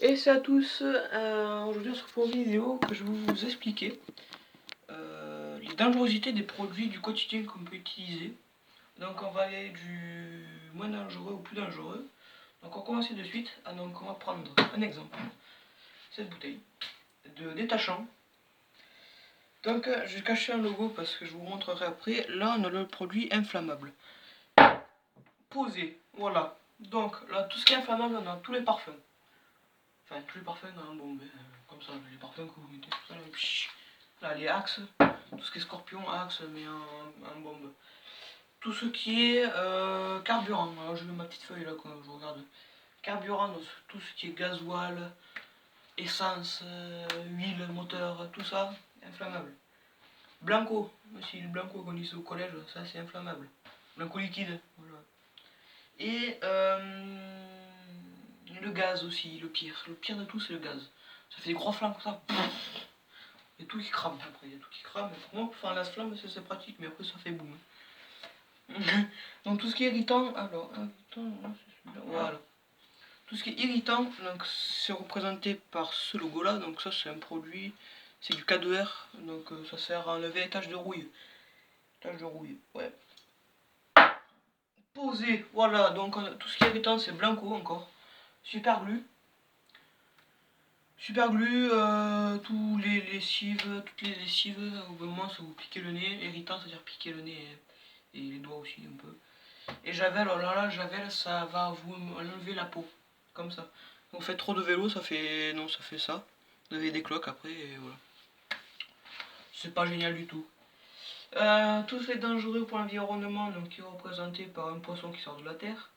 Et c'est à tous, aujourd'hui on se retrouve pour une vidéo que je vais vous expliquer les dangerosités des produits du quotidien qu'on peut utiliser. Donc on va aller du moins dangereux au plus dangereux. Donc on va commencer de suite. Donc on va prendre un exemple, cette bouteille de détachant. Donc je vais cacher un logo parce que je vous montrerai après. Là on a le produit inflammable. Posé, voilà. Donc là tout ce qui est inflammable, on a tous les parfums. Enfin, tous les parfums dans un bombe, comme ça, les parfums que vous mettez, tout ça, là, les Axe, tout ce qui est Scorpion, Axe, mais en bombe. Tout ce qui est carburant, alors je mets ma petite feuille là quand je regarde. Carburant, donc, tout ce qui est gasoil, essence, huile, moteur, tout ça, inflammable. Blanco, aussi le blanco qu'on disait au collège, ça c'est inflammable. Blanco liquide, voilà. Et le gaz aussi, le pire. Le pire de tout, c'est le gaz. Ça fait des gros flammes comme ça. Il y a tout qui crame après. Il y a tout qui crame. Pour moi, pour faire la flamme, c'est pratique, mais après, ça fait boum. Donc, tout ce qui est irritant. Alors, voilà. Tout ce qui est irritant, donc c'est représenté par ce logo là. Donc, ça, c'est un produit. C'est du K2R. Donc, ça sert à enlever les taches de rouille. Taches de rouille, ouais. Posé, voilà. Donc, tout ce qui est irritant, c'est Blanco encore. Super glue. Super glue, tous les lessives, toutes les lessives, au bout d'un moment ça vous piquez le nez, irritant, c'est-à-dire piquer le nez et les doigts aussi un peu. Et Javel, oh là, Javel, ça va vous enlever la peau, comme ça. Vous faites trop de vélo, ça fait, non, ça fait ça. Vous avez des cloques après, et voilà. C'est pas génial du tout. Tous les dangereux pour l'environnement, donc qui est représenté par un poisson qui sort de la terre.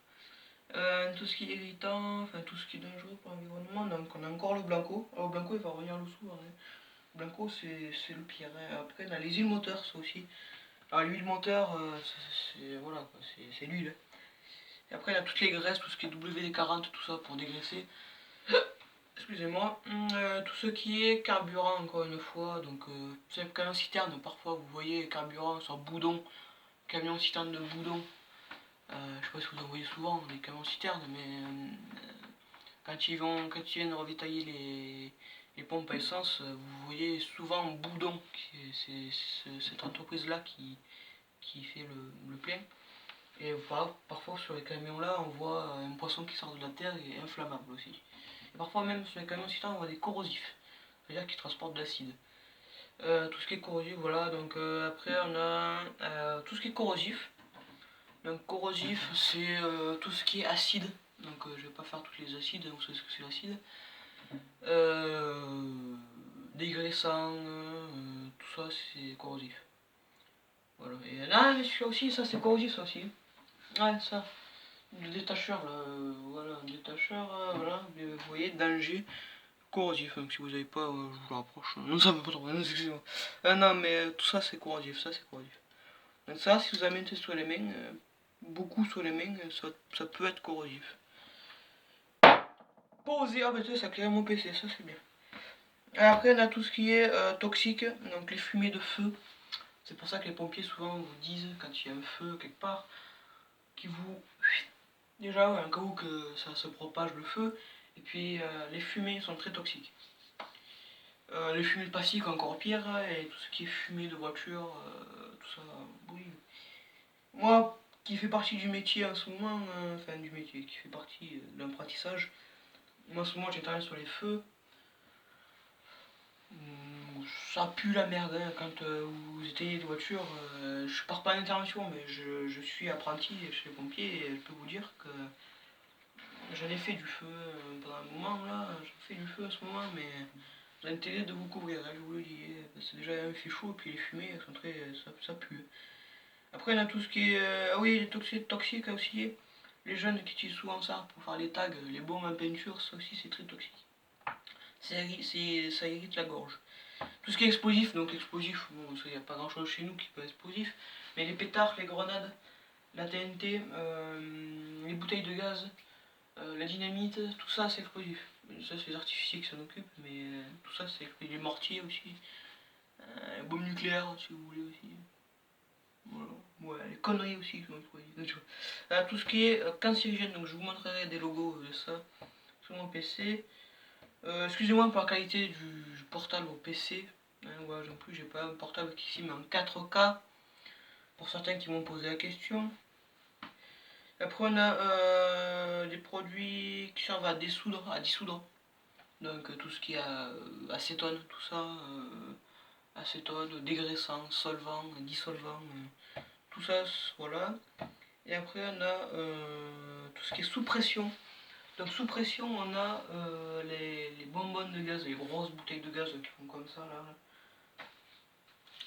Tout ce qui est irritant, enfin tout ce qui est dangereux pour l'environnement, donc on a encore le Blanco. Alors le Blanco il va revenir le soir. Hein. Blanco c'est le pire. Hein. Après on a les huiles moteurs, ça aussi. Alors l'huile moteur, c'est voilà, c'est l'huile. Et après il y a toutes les graisses, tout ce qui est WD-40, tout ça pour dégraisser. Excusez-moi. Tout ce qui est carburant, encore une fois, donc c'est le camion citerne, parfois vous voyez carburant sur boudon, camion citerne de boudon. Je sais pas si vous en voyez souvent, les camions citernes, mais quand ils viennent ravitailler les pompes à essence, vous voyez souvent Boudon, c'est cette entreprise-là qui fait le plein. Et voilà, parfois sur les camions là, on voit un poisson qui sort de la terre et inflammable aussi. Et parfois même sur les camions citernes, on voit des corrosifs, c'est-à-dire qui transportent de l'acide. Tout ce qui est corrosif, voilà, donc après on a tout ce qui est corrosif. Donc corrosif, c'est tout ce qui est acide. Donc je vais pas faire tous les acides, vous savez ce que c'est l'acide. Dégraissant, tout ça c'est corrosif. Voilà. Et là, celui-là aussi, ça c'est corrosif ça aussi. Ouais, ça. Le détacheur, là, voilà, détacheur, voilà, vous voyez, danger, corrosif. Donc si vous n'avez pas, je vous le rapproche. Non, ça veut pas trop, excusez-moi. Non, mais tout ça c'est corrosif, ça c'est corrosif. Donc ça, si vous en mettez sur les mains, beaucoup sur les mains, ça peut être corrosif. Posé, ah bah ça claire mon PC, ça c'est bien. Et après on a tout ce qui est toxique, donc les fumées de feu. C'est pour ça que les pompiers souvent vous disent quand il y a un feu quelque part, qu'ils vous... Déjà un cas où que ça se propage le feu, et puis les fumées sont très toxiques. Les fumées de plastique encore pire, et tout ce qui est fumée de voiture, tout ça, oui. Moi, qui fait partie du métier en ce moment, enfin du métier, qui fait partie de l'apprentissage, moi en ce moment j'interviens sur les feux. Ça pue la merde hein, quand vous éteignez des voitures. Je pars pas en intervention, mais je suis apprenti chez les pompiers et je peux vous dire que j'en ai fait du feu pendant un moment là. J'en fais du feu en ce moment, mais j'ai intérêt de vous couvrir, hein, je vous le dis. Parce que déjà il fait chaud et puis les fumées sont très, ça pue. Après on a tout ce qui est, ah oui, les toxiques aussi. Les jeunes qui utilisent souvent ça pour faire les tags, les bombes en peinture, ça aussi c'est très toxique. Ça irrite la gorge. Tout ce qui est explosif, donc explosif, bon, il n'y a pas grand chose chez nous qui peut être explosif, mais les pétards, les grenades, la TNT, les bouteilles de gaz, la dynamite, tout ça c'est explosif. Ça c'est les artificiers qui s'en occupent, mais tout ça c'est explosif. Les mortiers aussi, les bombes nucléaires si vous voulez aussi. Voilà. Ouais, les conneries aussi qui sont explosives. Tout ce qui est cancérigène, donc je vous montrerai des logos de ça sur mon PC. Excusez-moi pour la qualité du portable au PC. Hein, voilà, en plus j'ai pas un portable qui s'y met en 4K. Pour certains qui m'ont posé la question. Après on a des produits qui servent à dissoudre. Donc tout ce qui est acétone, tout ça, acétone, dégraissant, solvant, dissolvant, tout ça, voilà. Et après on a tout ce qui est sous pression. Donc sous pression on a les bonbonnes de gaz, les grosses bouteilles de gaz qui font comme ça là.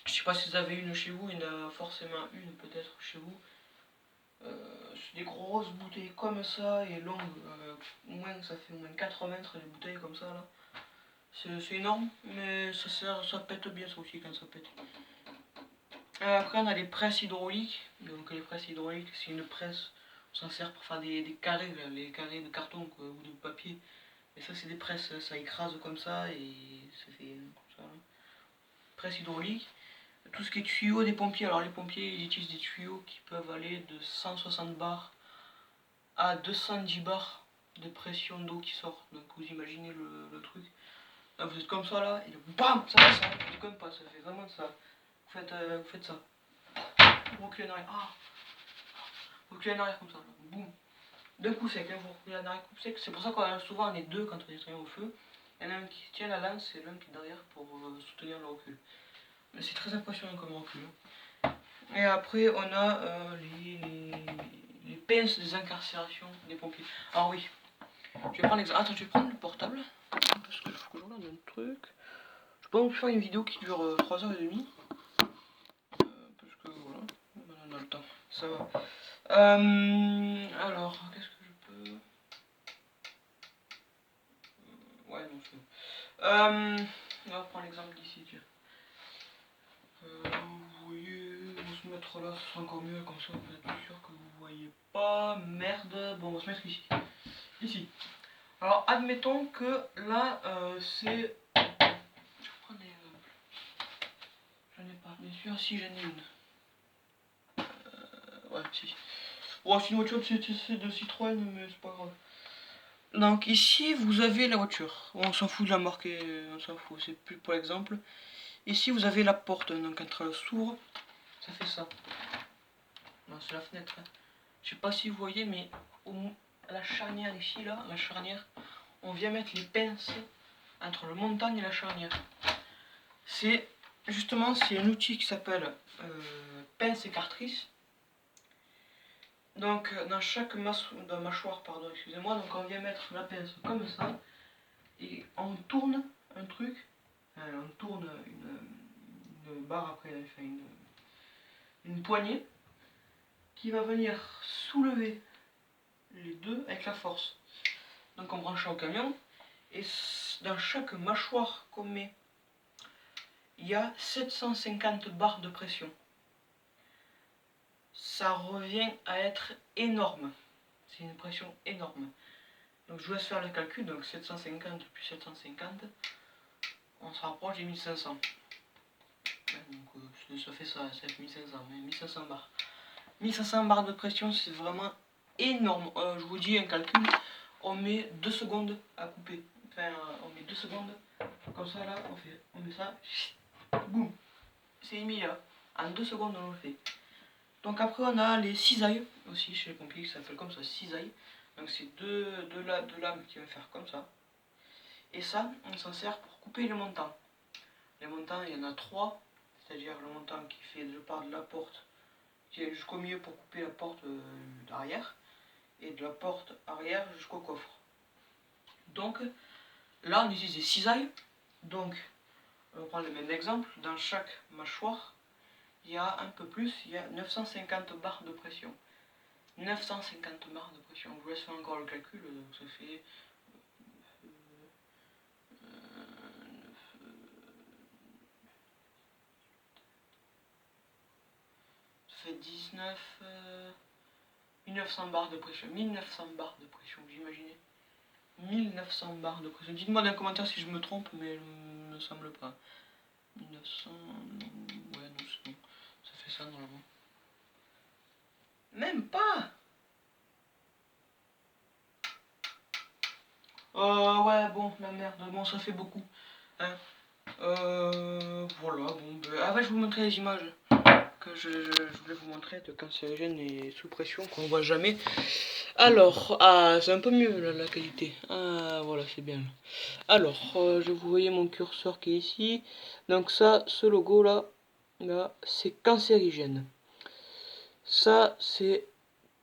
Je sais pas si vous avez une chez vous, il y en a forcément une peut-être chez vous. C'est des grosses bouteilles comme ça et longues, ça fait au moins 4 mètres les bouteilles comme ça là. C'est énorme, mais ça pète bien ça aussi quand ça pète. Après on a les presses hydrauliques. Donc les presses hydrauliques c'est une presse, on s'en sert pour faire des carrés, là, les carrés de carton quoi, ou de papier. Et ça c'est des presses, ça écrase comme ça et ça fait comme ça. Là. Presse hydraulique. Tout ce qui est tuyaux des pompiers, alors les pompiers ils utilisent des tuyaux qui peuvent aller de 160 bars à 210 bars de pression d'eau qui sort. Donc vous imaginez le truc. Là vous êtes comme ça là, et bam, ça fait ça, je déconne pas, ça fait vraiment ça. Vous faites ça. Vous reculez en arrière, vous reculez en arrière comme ça, là. Boum. D'un coup sec, hein, vous reculez en arrière coup sec. C'est pour ça qu'on souvent on est deux quand on est au feu. Il y en a un qui tient la lance et l'un qui est derrière pour soutenir le recul. Mais c'est très impressionnant comme recul. Hein. Et après on a les pinces des incarcérations des pompiers. Alors oui, je vais prendre l'exemple. Attends, je vais prendre le portable. Parce que faut que je regarde un truc. Je peux faire une vidéo qui dure 3h30. Parce que voilà, on a le temps. Ça va. Alors, qu'est-ce que je peux. Ouais, non, c'est bon. On va prendre l'exemple d'ici, tiens. Vous voyez, on va se mettre là, ce sera encore mieux, comme ça vous êtes plus sûr que vous voyez pas. Merde. Bon, on va se mettre ici. Ici. Alors, admettons que là, c'est. Je prends des. J'en ai pas, bien sûr, si j'en ai une. Ouais, si. Bon, c'est une voiture de Citroën, mais c'est pas grave. Donc ici, vous avez la voiture. On s'en fout de la marque, on s'en fout, c'est plus pour l'exemple. Ici, vous avez la porte, donc entre elle s'ouvre, ça fait ça. Non, c'est la fenêtre. Hein. Je sais pas si vous voyez, mais la charnière ici, là, la charnière, on vient mettre les pinces entre le montagne et la charnière. C'est justement, c'est un outil qui s'appelle pince écartrice. Donc dans chaque mâchoire, pardon, excusez-moi, donc on vient mettre la pince comme ça et on tourne un truc, on tourne une barre après, enfin une poignée qui va venir soulever les deux avec la force. Donc on branche au camion et dans chaque mâchoire qu'on met, il y a 750 bars de pression. Ça revient à être énorme. C'est une pression énorme. Donc je vous laisse faire le calcul, donc 750 plus 750, on se rapproche des 1500. Ouais, donc ça fait ça, 7500, mais 1500 bars. 1500 bars de pression, c'est vraiment énorme. Je vous dis un calcul, on met 2 secondes à couper. Enfin, on met 2 secondes, comme ça là, on met ça, boum, c'est immédiat. En 2 secondes on le fait. Donc après on a les cisailles aussi chez les pompiers qui s'appellent comme ça, cisailles. Donc c'est deux lames qui vont faire comme ça. Et ça, on s'en sert pour couper les montants. Les montants, il y en a 3, c'est-à-dire le montant qui fait, je pars de la porte, qui est jusqu'au milieu pour couper la porte d'arrière, et de la porte arrière jusqu'au coffre. Donc là, on utilise des cisailles. Donc, on prend le même exemple, dans chaque mâchoire, il y a un peu plus, il y a 950 barres de pression. 950 barres de pression. Je vous laisse faire encore le calcul, donc ça fait ça fait 19, 1900 barres de pression. 1900 barres de pression, vous imaginez 1900 barres de pression. Dites-moi dans les commentaires si je me trompe, mais il ne me semble pas. 1900, ouais, non, c'est bon. Ça fait ça normalement. Même pas. Ouais, bon, la merde, bon, ça fait beaucoup. Hein. Voilà, bon, je vais vous montrer les images que je voulais vous montrer de cancérigène et sous pression qu'on voit jamais. Alors, c'est un peu mieux là, la qualité. Ah, voilà, c'est bien. Alors, je vous voyez mon curseur qui est ici. Donc ça, ce logo là, c'est cancérigène. Ça, c'est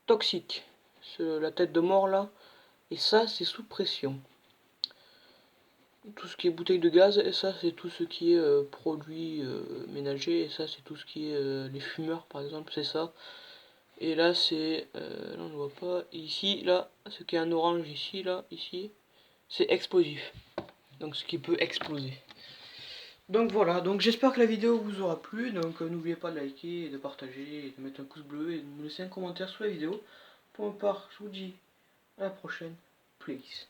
toxique. La tête de mort là. Et ça, c'est sous pression. Tout ce qui est bouteille de gaz, et ça, c'est tout ce qui est produits ménagers. Et ça, c'est tout ce qui est les fumeurs, par exemple, c'est ça. Et là, c'est... là, on ne voit pas. Ici, là, ce qui est en orange ici, là, ici, c'est explosif. Donc, ce qui peut exploser. Donc voilà, donc j'espère que la vidéo vous aura plu, donc n'oubliez pas de liker, de partager, de mettre un pouce bleu et de me laisser un commentaire sous la vidéo. Pour ma part, je vous dis à la prochaine, please.